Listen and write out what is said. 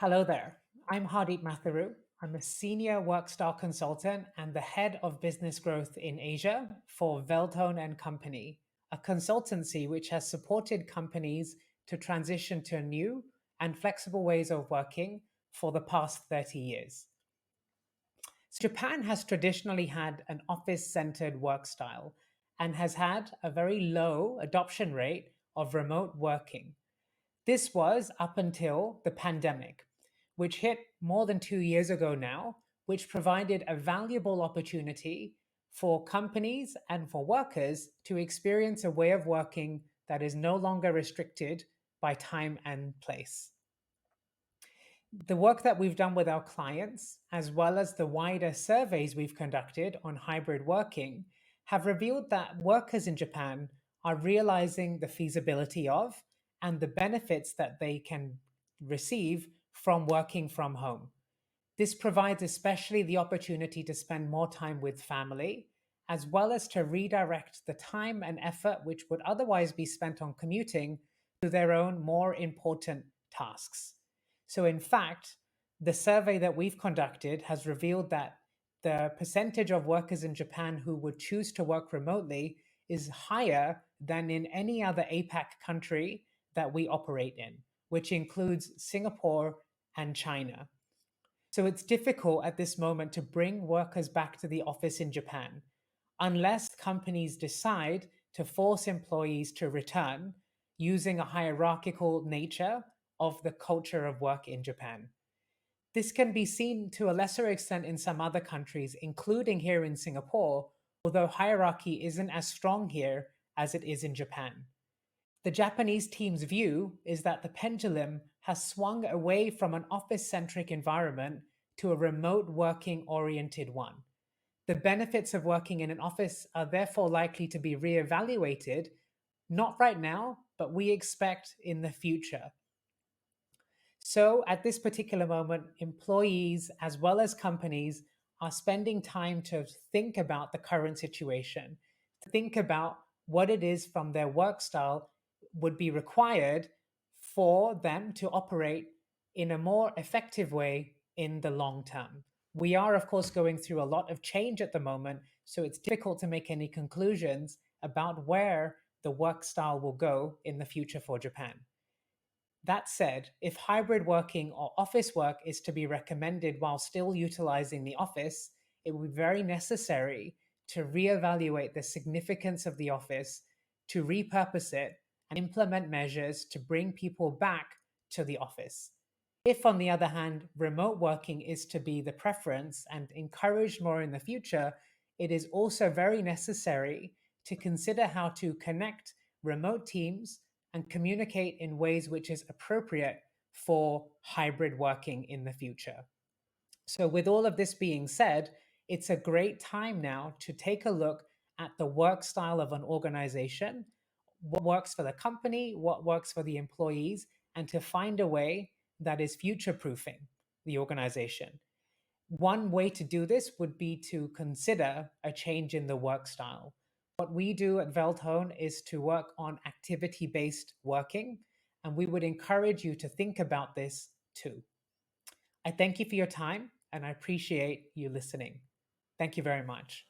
Hello there. I'm Hardeep Matharu. I'm a senior workstyle consultant and the head of business growth in Asia for Veldhoen and Company, a consultancy which has supported companies to transition to new and flexible ways of working for the past 30 years. So Japan has traditionally had an office-centered work style and has had a very low adoption rate of remote working. This was up until the pandemic, which hit more than 2 years ago now, which provided a valuable opportunity for companies and for workers to experience a way of working that is no longer restricted by time and place. The work that we've done with our clients, as well as the wider surveys we've conducted on hybrid working, have revealed that workers in Japan are realizing the feasibility of and the benefits that they can receive from working from home. This provides especially the opportunity to spend more time with family, as well as to redirect the time and effort which would otherwise be spent on commuting to their own more important tasks. So in fact, the survey that we've conducted has revealed that the percentage of workers in Japan who would choose to work remotely is higher than in any other APAC country that we operate in, which includes Singapore and China. So it's difficult at this moment to bring workers back to the office in Japan unless companies decide to force employees to return using a hierarchical nature of the culture of work in Japan. This can be seen to a lesser extent in some other countries, including here in Singapore, although hierarchy isn't as strong here as it is in Japan. The Japanese team's view is that the pendulum has swung away from an office-centric environment to a remote working-oriented one. The benefits of working in an office are therefore likely to be reevaluated, not right now, but we expect in the future. So at this particular moment, employees as well as companies are spending time to think about the current situation, to think about what it is from their work style would be required for them to operate in a more effective way in the long term. We are, of course, going through a lot of change at the moment, so it's difficult to make any conclusions about where the work style will go in the future for Japan. That said, if hybrid working or office work is to be recommended while still utilizing the office, it will be very necessary to reevaluate the significance of the office, to repurpose it, and implement measures to bring people back to the office. If, on the other hand, remote working is to be the preference and encouraged more in the future, it is also very necessary to consider how to connect remote teams and communicate in ways which is appropriate for hybrid working in the future. So with all of this being said, it's a great time now to take a look at the work style of an organization, what works for the company, what works for the employees, and to find a way that is future-proofing the organization. One way to do this would be to consider a change in the work style. What we do at Veldhoen is to work on activity-based working, and we would encourage you to think about this too. I thank you for your time, and I appreciate you listening. Thank you very much.